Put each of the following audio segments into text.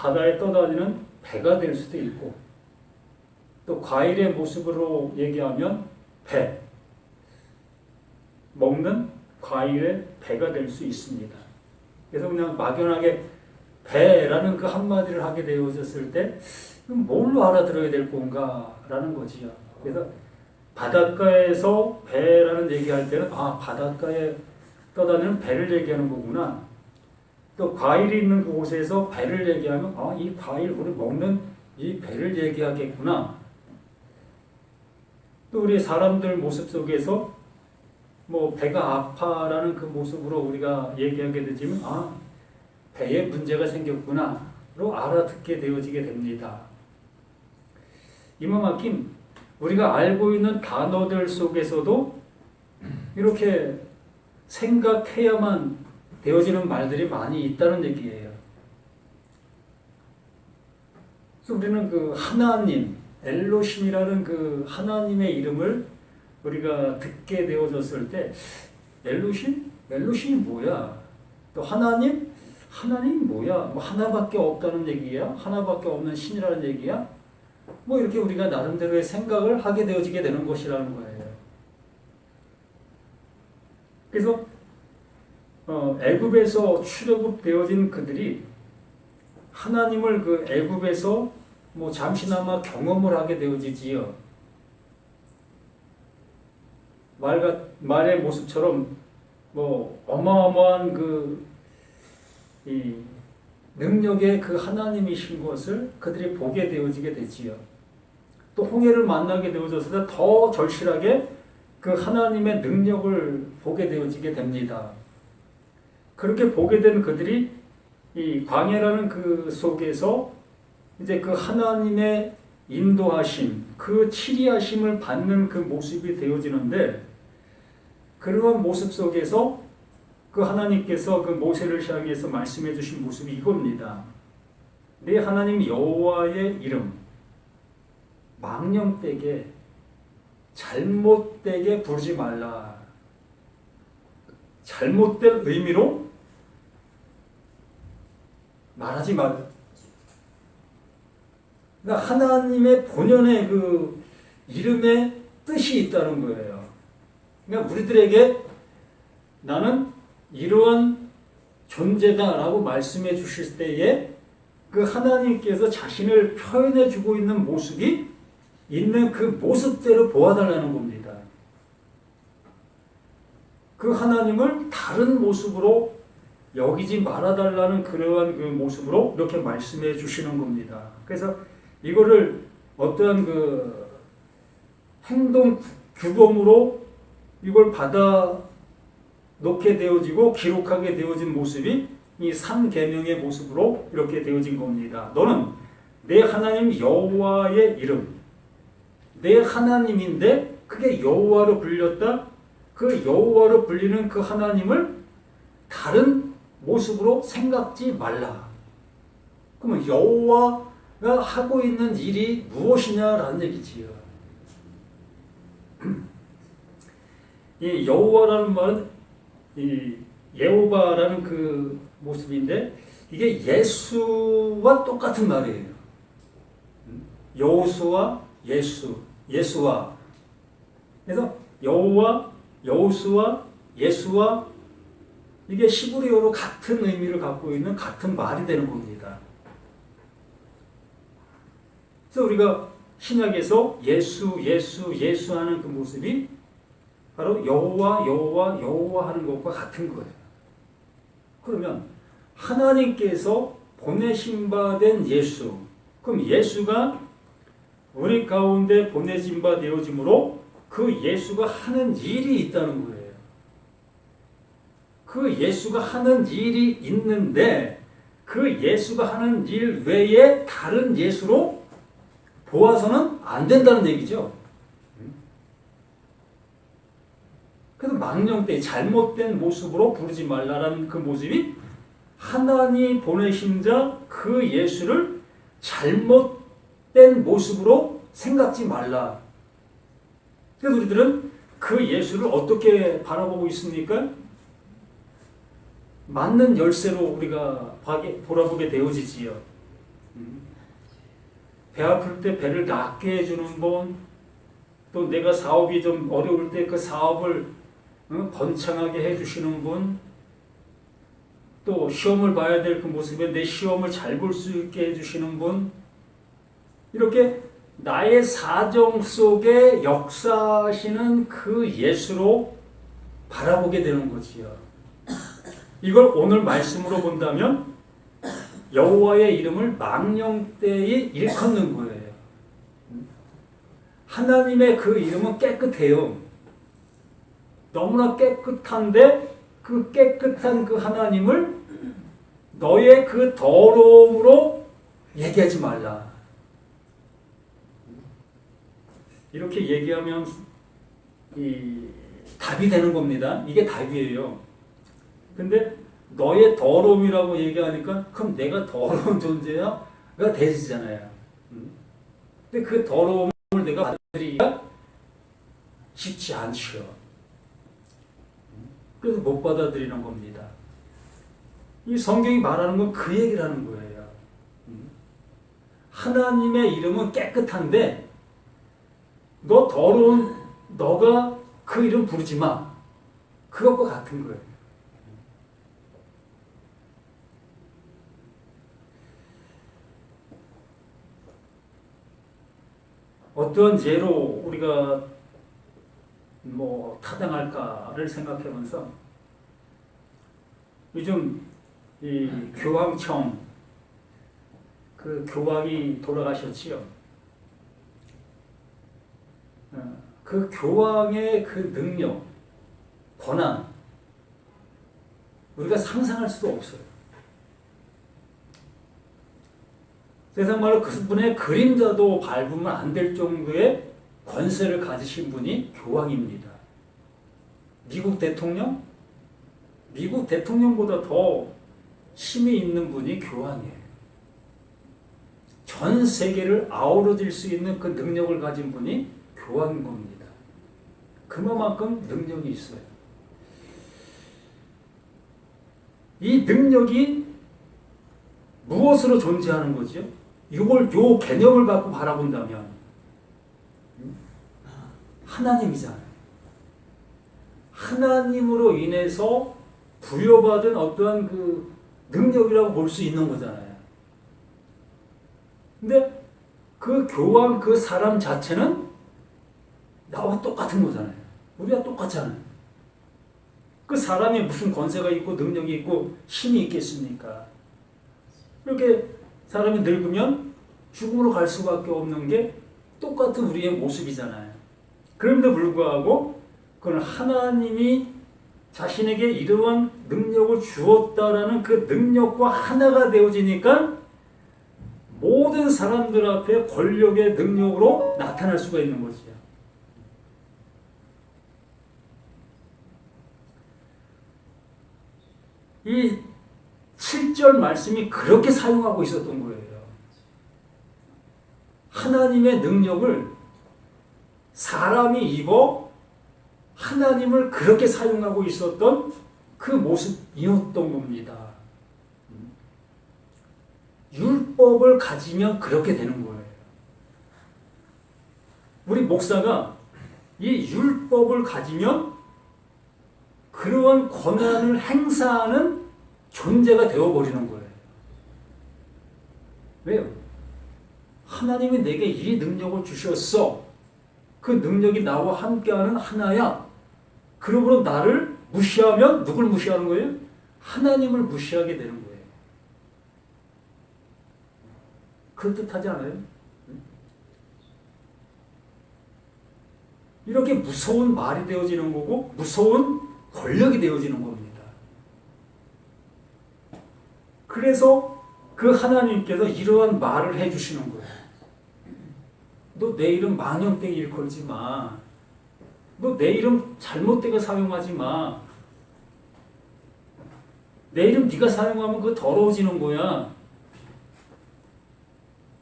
바다에 떠다니는 배가 될 수도 있고, 또 과일의 모습으로 얘기하면 배, 먹는 과일의 배가 될 수 있습니다. 그래서 그냥 막연하게 배라는 그 한마디를 하게 되어졌을 때 뭘로 알아들어야 될 건가라는 거지요. 그래서 바닷가에서 배라는 얘기할 때는 바닷가에 떠다니는 배를 얘기하는 거구나. 또 과일이 있는 곳에서 배를 얘기하면 이 과일 우리 먹는 이 배를 얘기하겠구나. 또 우리 사람들 모습 속에서 뭐 배가 아파라는 그 모습으로 우리가 얘기하게 되지만 배에 문제가 생겼구나로 알아듣게 되어지게 됩니다. 이만큼 우리가 알고 있는 단어들 속에서도 이렇게 생각해야만 되어지는 말들이 많이 있다는 얘기예요. 그래서 우리는 그 하나님, 엘로힘이라는 그 하나님의 이름을 우리가 듣게 되어졌을 때 엘로힘? 엘로힘이 뭐야? 또 하나님? 하나님이 뭐야? 뭐 하나밖에 없다는 얘기야? 하나밖에 없는 신이라는 얘기야? 뭐 이렇게 우리가 나름대로의 생각을 하게 되어지게 되는 것이라는 거예요. 그래서 애굽에서 출애굽되어진 그들이 하나님을 그 애굽에서 뭐 잠시나마 경험을 하게 되어지지요. 말의 모습처럼 뭐 어마어마한 이 능력의 그 하나님이신 것을 그들이 보게 되어지게 되지요. 또 홍해를 만나게 되어졌을 때 더 절실하게 그 하나님의 능력을 보게 되어지게 됩니다. 그렇게 보게 된 그들이 이 광야라는 그 속에서 이제 그 하나님의 인도하심, 그 치리하심을 받는 그 모습이 되어지는데, 그러한 모습 속에서 그 하나님께서 그 모세를 향해서 말씀해 주신 모습이 이겁니다. 내 하나님 여호와의 이름 망령되게 잘못되게 부르지 말라. 잘못된 의미로 말하지 말. 그러니까 하나님의 본연의 그 이름의 뜻이 있다는 거예요. 그러니까 우리들에게 나는 이러한 존재다라고 말씀해 주실 때에 그 하나님께서 자신을 표현해 주고 있는 모습이 있는 그 모습대로 보아달라는 겁니다. 그 하나님을 다른 모습으로 여기지 말아달라는 그러한 그 모습으로 이렇게 말씀해 주시는 겁니다. 그래서 이거를 어떠한 그 행동 규범으로 이걸 받아 놓게 되어지고 기록하게 되어진 모습이 이 3계명의 모습으로 이렇게 되어진 겁니다. 너는 내 하나님 여호와의 이름, 내 하나님인데 그게 여호와로 불렸다. 그 여호와로 불리는 그 하나님을 다른 모습으로 생각지 말라. 그러면 여호와가 하고 있는 일이 무엇이냐라는 얘기지요. 이 여호와라는 말은 이 예호바라는 그 모습인데 이게 예수와 똑같은 말이에요. 여호수와 예수와. 그래서 여호와, 여호수와 예수와 이게 히브리어로 같은 의미를 갖고 있는 같은 말이 되는 겁니다. 그래서 우리가 신약에서 예수 하는 그 모습이 바로 여호와 하는 것과 같은 거예요. 그러면 하나님께서 보내신 바 된 예수, 그럼 예수가 우리 가운데 보내진 바 되어짐으로 그 예수가 하는 일이 있다는 거예요. 그 예수가 하는 일이 있는데 그 예수가 하는 일 외에 다른 예수로 보아서는 안 된다는 얘기죠. 그래서 망령되 잘못된 모습으로 부르지 말라라는 그 모습이 하나님 보내신 자 그 예수를 잘못된 모습으로 생각지 말라. 그래서 우리들은 그 예수를 어떻게 바라보고 있습니까? 맞는 열쇠로 우리가 보라보게 되어지지요. 배 아플 때 배를 낫게 해주는 분, 또 내가 사업이 좀 어려울 때 그 사업을 번창하게 해주시는 분, 또 시험을 봐야 될 그 모습에 내 시험을 잘 볼 수 있게 해주시는 분, 이렇게 나의 사정 속에 역사하시는 그 예수로 바라보게 되는 거지요. 이걸 오늘 말씀으로 본다면 여호와의 이름을 망령되이 일컫는 거예요. 하나님의 그 이름은 깨끗해요. 너무나 깨끗한데 그 깨끗한 그 하나님을 너의 그 더러움으로 얘기하지 말라. 이렇게 얘기하면 이 답이 되는 겁니다. 이게 답이에요. 근데 너의 더러움이라고 얘기하니까 그럼 내가 더러운 존재야? 가 되지잖아요. 근데 그 더러움을 내가 받아들이기가 쉽지 않죠. 그래서 못 받아들이는 겁니다. 이 성경이 말하는 건 그 얘기를 하는 거예요. 하나님의 이름은 깨끗한데 너 더러운 너가 그 이름 부르지 마. 그것과 같은 거예요. 어떤 예로 우리가 타당할까를 생각하면서 요즘 이 교황청 그 교황이 돌아가셨지요. 그 교황의 그 능력, 권한 우리가 상상할 수도 없어요. 세상 말로 그분의 그림자도 밟으면 안 될 정도의 권세를 가지신 분이 교황입니다. 미국 대통령? 미국 대통령보다 더 힘이 있는 분이 교황이에요. 전 세계를 아우러질 수 있는 그 능력을 가진 분이 교황인 겁니다. 그만큼 능력이 있어요. 이 능력이 무엇으로 존재하는 거죠? 요 개념을 갖고 바라본다면 하나님이잖아요. 하나님으로 인해서 부여받은 어떠한 그 능력이라고 볼 수 있는 거잖아요. 근데 그 교황 그 사람 자체는 나와 똑같은 거잖아요. 우리가 똑같잖아요. 그 사람이 무슨 권세가 있고 능력이 있고 힘이 있겠습니까? 이렇게 사람이 늙으면 죽음으로 갈 수밖에 없는 게 똑같은 우리의 모습이잖아요. 그런데 불구하고 그건 하나님이 자신에게 이러한 능력을 주었다라는 그 능력과 하나가 되어지니까 모든 사람들 앞에 권력의 능력으로 나타날 수가 있는 거지요. 이 7절 말씀이 그렇게 사용하고 있었던 거예요. 하나님의 능력을 사람이 입어 하나님을 그렇게 사용하고 있었던 그 모습이었던 겁니다. 율법을 가지면 그렇게 되는 거예요. 우리 목사가 이 율법을 가지면 그러한 권한을 행사하는 존재가 되어버리는 거예요. 왜요? 하나님이 내게 이 능력을 주셨어. 그 능력이 나와 함께하는 하나야. 그러므로 나를 무시하면 누굴 무시하는 거예요? 하나님을 무시하게 되는 거예요. 그럴듯하지 않아요? 이렇게 무서운 말이 되어지는 거고 무서운 권력이 되어지는 겁니다. 그래서 그 하나님께서 이러한 말을 해주시는 거예요. 너 내 이름 망령되게 일컬지 마. 너 내 이름 잘못되게 사용하지 마. 내 이름 네가 사용하면 그거 더러워지는 거야.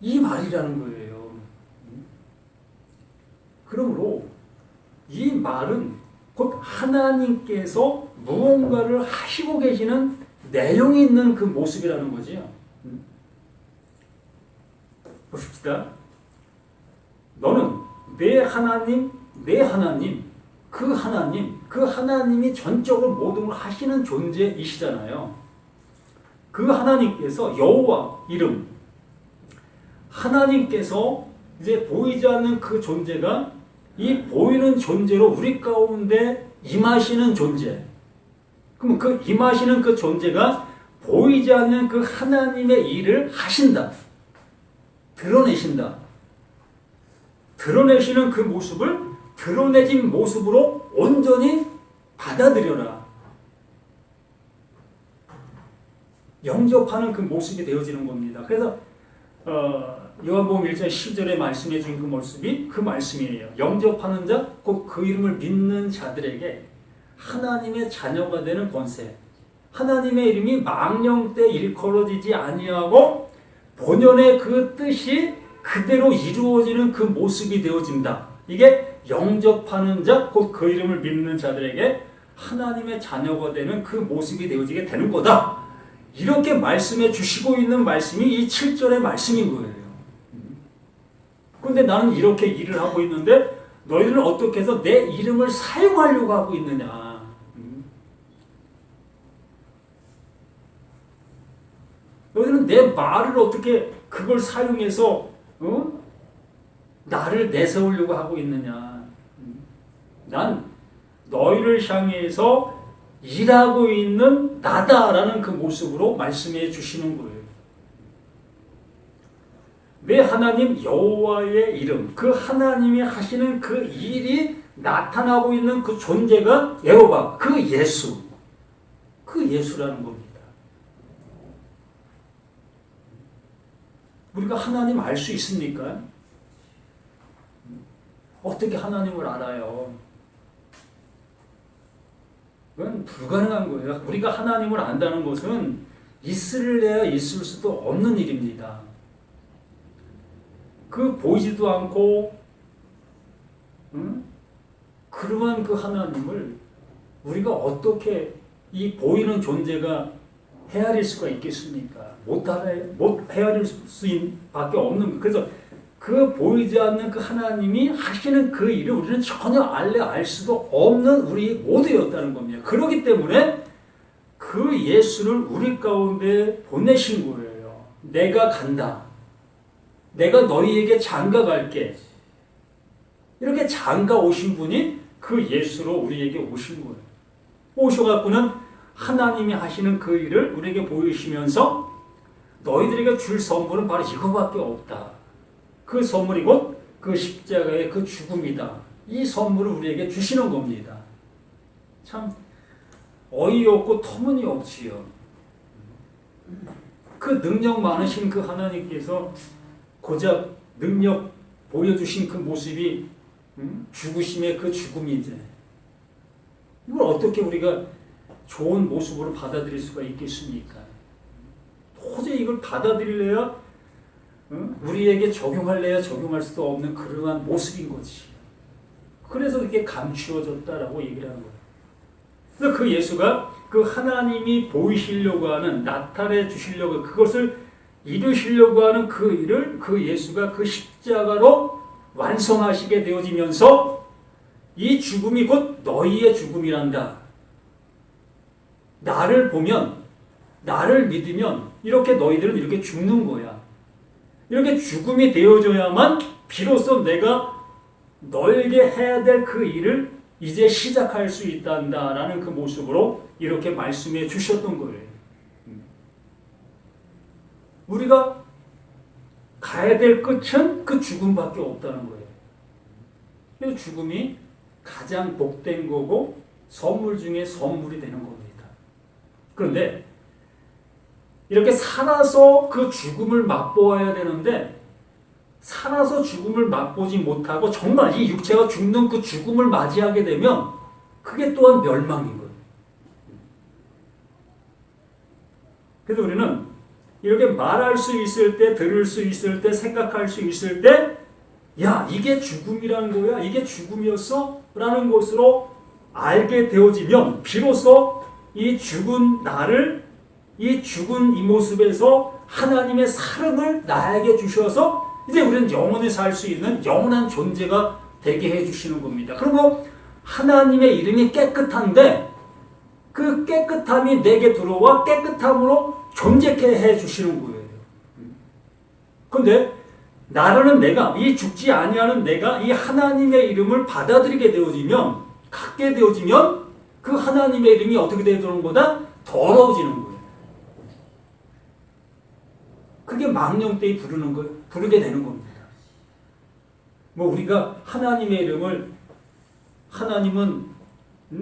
이 말이라는 거예요. 그러므로 이 말은 곧 하나님께서 무언가를 하시고 계시는 내용이 있는 그 모습이라는 거지요. 보십시다. 너는 내 하나님, 그 하나님이 전적으로 모든 걸 하시는 존재이시잖아요. 그 하나님께서 여호와 이름, 하나님께서 이제 보이지 않는 그 존재가 이 보이는 존재로 우리 가운데 임하시는 존재. 그럼 그 임하시는 그 존재가 보이지 않는 그 하나님의 일을 하신다. 드러내신다. 드러내시는 그 모습을 드러내진 모습으로 온전히 받아들여라. 영접하는 그 모습이 되어지는 겁니다. 그래서 요한복음 1장 10절에 말씀해 준 그 모습이 그 말씀이에요. 영접하는 자, 곧 그 이름을 믿는 자들에게 하나님의 자녀가 되는 권세. 하나님의 이름이 망령 때 일컬어지지 아니하고 본연의 그 뜻이 그대로 이루어지는 그 모습이 되어진다. 이게 영접하는 자, 곧 그 이름을 믿는 자들에게 하나님의 자녀가 되는 그 모습이 되어지게 되는 거다. 이렇게 말씀해 주시고 있는 말씀이 이 7절의 말씀인 거예요. 그런데 나는 이렇게 일을 하고 있는데 너희들은 어떻게 해서 내 이름을 사용하려고 하고 있느냐. 너희들은 내 말을 어떻게 그걸 사용해서 나를 내세우려고 하고 있느냐. 난 너희를 향해서 일하고 있는 나다라는 그 모습으로 말씀해 주시는 거예요. 내 하나님 여호와의 이름, 그 하나님이 하시는 그 일이 나타나고 있는 그 존재가 여호와, 그 예수, 그 예수라는 겁니다. 우리가 하나님 알 수 있습니까? 어떻게 하나님을 알아요? 그건 불가능한 거예요. 우리가 하나님을 안다는 것은 있을래야 있을 수도 없는 일입니다. 그 보이지도 않고 그러한 그 하나님을 우리가 어떻게 이 보이는 존재가 헤아릴 수가 있겠습니까? 못 헤아릴 수밖에 없는. 그래서 그 보이지 않는 그 하나님이 하시는 그 일을 우리는 전혀 알 수도 없는 우리 모두였다는 겁니다. 그렇기 때문에 그 예수를 우리 가운데 보내신 거예요. 내가 간다. 내가 너희에게 장가 갈게. 이렇게 장가 오신 분이 그 예수로 우리에게 오신 거예요. 오셔갖고는 하나님이 하시는 그 일을 우리에게 보이시면서 너희들에게 줄 선물은 바로 이거밖에 없다. 그 선물이 곧 그 십자가의 그 죽음이다. 이 선물을 우리에게 주시는 겁니다. 참 어이없고 터무니없지요. 그 능력 많으신 그 하나님께서 고작 능력 보여주신 그 모습이 죽으심의 그 죽음이지. 이걸 어떻게 우리가 좋은 모습으로 받아들일 수가 있겠습니까? 도저히 이걸 받아들일래야 우리에게 적용할래야 적용할 수도 없는 그러한 모습인 거지. 그래서 이렇게 감추어졌다라고 얘기를 하는 거예요. 그래서 그 예수가 그 하나님이 보이시려고 하는, 나타내 주시려고, 그것을 이루시려고 하는 그 일을 그 예수가 그 십자가로 완성하시게 되어지면서 이 죽음이 곧 너희의 죽음이란다. 나를 보면, 나를 믿으면 이렇게 너희들은 이렇게 죽는 거야. 이렇게 죽음이 되어져야만 비로소 내가 너에게 해야 될 그 일을 이제 시작할 수 있단다라는 그 모습으로 이렇게 말씀해 주셨던 거예요. 우리가 가야 될 끝은 그 죽음밖에 없다는 거예요. 그래서 죽음이 가장 복된 거고 선물 중에 선물이 되는 겁니다. 그런데 이렇게 살아서 그 죽음을 맛보아야 되는데 살아서 죽음을 맛보지 못하고 정말 이 육체가 죽는 그 죽음을 맞이하게 되면 그게 또한 멸망인 거예요. 그래서 우리는 이렇게 말할 수 있을 때, 들을 수 있을 때, 생각할 수 있을 때, 야, 이게 죽음이라는 거야? 이게 죽음이었어? 라는 것으로 알게 되어지면 비로소 이 죽은 나를, 이 죽은 이 모습에서 하나님의 사랑을 나에게 주셔서 이제 우리는 영원히 살 수 있는 영원한 존재가 되게 해주시는 겁니다. 그러므로 하나님의 이름이 깨끗한데 그 깨끗함이 내게 들어와 깨끗함으로 존재케 해주시는 거예요. 그런데 나라는 내가, 이 죽지 아니하는 내가 이 하나님의 이름을 받아들이게 되어지면, 갖게 되어지면 그 하나님의 이름이 어떻게 되는 거다? 더러워지는 거예요. 그게 망령되이 부르게 되는 겁니다. 뭐 우리가 하나님의 이름을 하나님은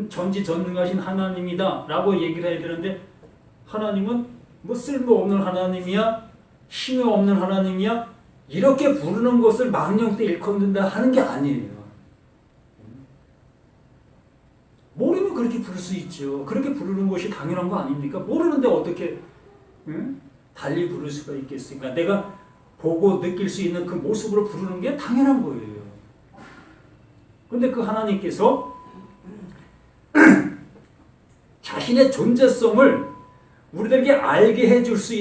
전지전능하신 하나님이다 라고 얘기를 해야 되는데, 하나님은 뭐 쓸모없는 하나님이야, 힘이 없는 하나님이야, 이렇게 부르는 것을 망령되이 일컫는다 하는 게 아니에요. 모르면 그렇게 부를 수 있죠. 그렇게 부르는 것이 당연한 거 아닙니까? 모르는데 어떻게 달리 부를 수가 있겠습니까? 내가 보고 느낄 수 있는 그 모습으로 부르는 게 당연한 거예요. 그런데 그 하나님께서 자신의 존재성을 우리들에게 알게 해줄 수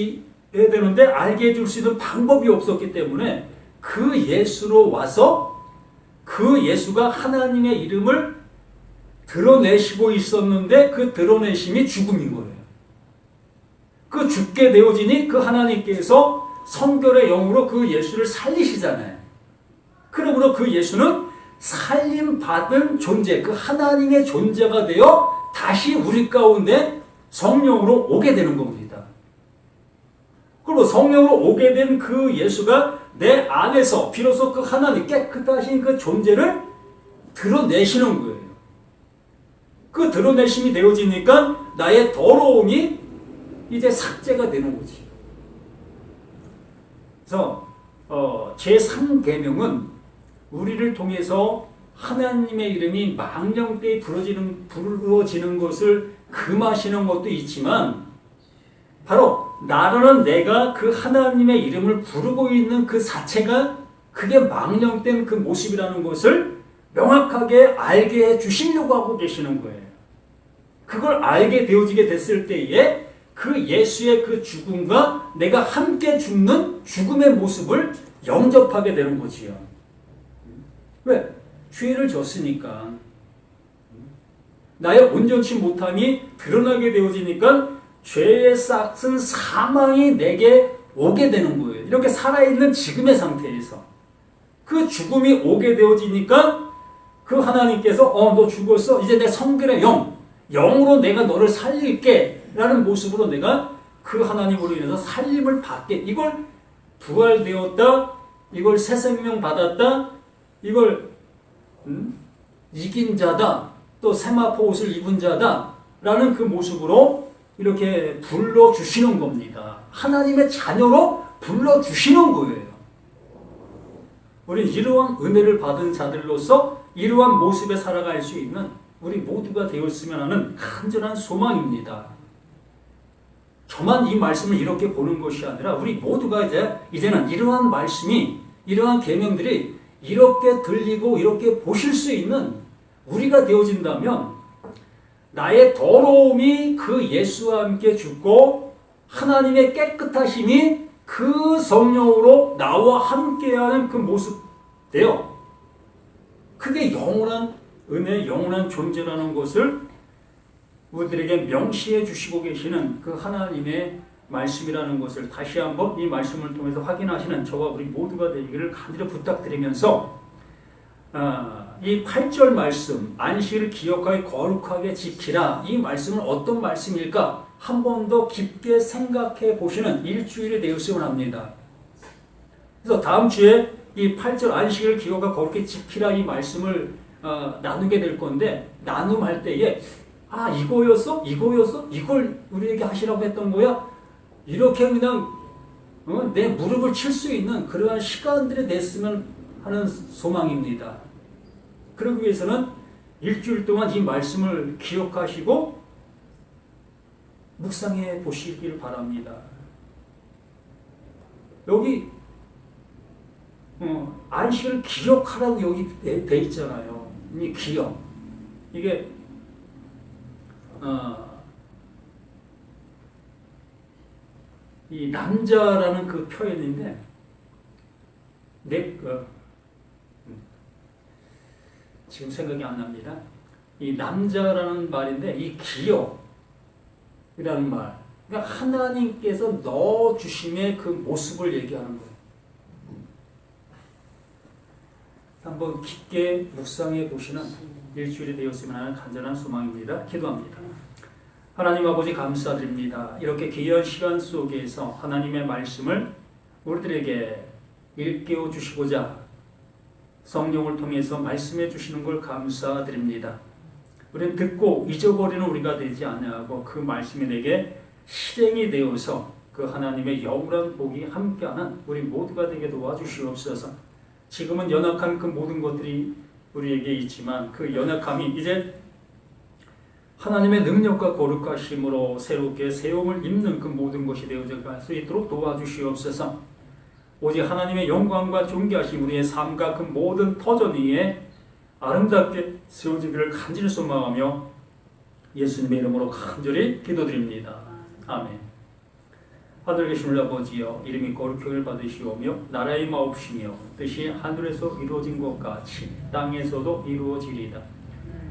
해야 되는데, 알게 해줄 수 있는 방법이 없었기 때문에 그 예수로 와서 그 예수가 하나님의 이름을 드러내시고 있었는데 그 드러내심이 죽음인 거예요. 그 죽게 되어지니 그 하나님께서 성결의 영으로 그 예수를 살리시잖아요. 그러므로 그 예수는 살림받은 존재, 그 하나님의 존재가 되어 다시 우리 가운데 성령으로 오게 되는 겁니다. 그리고 성령으로 오게 된 그 예수가 내 안에서 비로소 그 하나님 깨끗하신 그 존재를 드러내시는 거예요. 그 드러내심이 되어지니까 나의 더러움이 이제 삭제가 되는 거지. 그래서 제3계명은 우리를 통해서 하나님의 이름이 망령되이 부러지는 것을 금하시는 것도 있지만, 바로 나라는 내가 그 하나님의 이름을 부르고 있는 그 자체가 그게 망령된 그 모습이라는 것을 명확하게 알게 해 주시려고 하고 계시는 거예요. 그걸 알게 되어지게 됐을 때에 그 예수의 그 죽음과 내가 함께 죽는 죽음의 모습을 영접하게 되는 거지요. 왜? 죄를 졌으니까. 나의 온전치 못함이 드러나게 되어지니까 죄의 싹은 사망이 내게 오게 되는 거예요. 이렇게 살아있는 지금의 상태에서. 그 죽음이 오게 되어지니까 그 하나님께서 너 죽었어. 이제 내 성결의 영으로 내가 너를 살릴게 라는 모습으로 내가 그 하나님으로 인해서 살림을 받게, 이걸 부활되었다, 이걸 새 생명 받았다, 이걸 이긴 자다, 또 세마포 옷을 입은 자다 라는 그 모습으로 이렇게 불러주시는 겁니다. 하나님의 자녀로 불러주시는 거예요. 우리는 이러한 은혜를 받은 자들로서 이러한 모습에 살아갈 수 있는 우리 모두가 되었으면 하는 간절한 소망입니다. 저만 이 말씀을 이렇게 보는 것이 아니라 우리 모두가 이제는 이러한 말씀이, 이러한 계명들이 이렇게 들리고 이렇게 보실 수 있는 우리가 되어진다면, 나의 더러움이 그 예수와 함께 죽고 하나님의 깨끗하심이 그 성령으로 나와 함께하는 그 모습 돼요. 그게 영원한 은혜, 영원한 존재라는 것을 우리들에게 명시해 주시고 계시는 그 하나님의 말씀이라는 것을 다시 한번 이 말씀을 통해서 확인하시는 저와 우리 모두가 되기를 간절히 부탁드리면서, 이 8절 말씀, 안식을 기억하여 거룩하게 지키라, 이 말씀은 어떤 말씀일까 한 번 더 깊게 생각해 보시는 일주일이 되었으면 합니다. 그래서 다음 주에 이 8절 안식을 기억하여 거룩하게 지키라 이 말씀을 나누게 될 건데, 나눔할 때에 이거였어? 이걸 우리에게 하시라고 했던 거야? 이렇게 그냥 내 무릎을 칠 수 있는 그러한 시간들이 됐으면 하는 소망입니다. 그러기 위해서는 일주일 동안 이 말씀을 기억하시고 묵상해 보시길 바랍니다. 여기 안식을 기억하라고 여기 돼 있잖아요. 이 기억. 이게 이 남자라는 그 표현인데, 지금 생각이 안 납니다. 이 남자라는 말인데 이 기업이라는 말, 그러니까 하나님께서 넣어주심의 그 모습을 얘기하는 거예요. 한번 깊게 묵상해 보시는 일주일이 되었으면 하는 간절한 소망입니다. 기도합니다. 하나님 아버지 감사드립니다. 이렇게 귀한 시간 속에서 하나님의 말씀을 우리들에게 일깨워 주시고자 성령을 통해서 말씀해 주시는 걸 감사드립니다. 우리는 듣고 잊어버리는 우리가 되지 아니하고 그 말씀이 내게 실행이 되어서 그 하나님의 영원한 복이 함께하는 우리 모두가 되게 도와주시옵소서. 지금은 연약한 그 모든 것들이 우리에게 있지만 그 연약함이 이제 하나님의 능력과 거룩하심으로 새롭게 세움을 입는 그 모든 것이 되어져 갈 수 있도록 도와주시옵소서. 오직 하나님의 영광과 존귀하심 우리의 삶과 그 모든 터전 위에 아름답게 세워지기를 간절히 소망하며 예수님의 이름으로 간절히 기도드립니다. 아멘. 하늘에 계신 우리 아버지여, 이름이 거룩하기를 받으시오며 나라의 마옵시며 뜻이 하늘에서 이루어진 것 같이 땅에서도 이루어지리이다.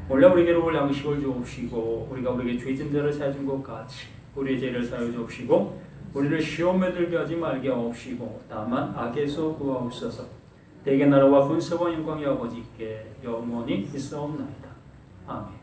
원래 우리에게 올 양식을 주옵시고 우리가 우리에게 죄진 자를 사해 준 것 같이 우리의 죄를 사해 주옵시고 우리를 시험에 들게 하지 말게 하옵시고 다만 악에서 구하옵소서. 대개 나라와 권세와 영광이 아버지께 영원히 있사옵나이다. 아멘.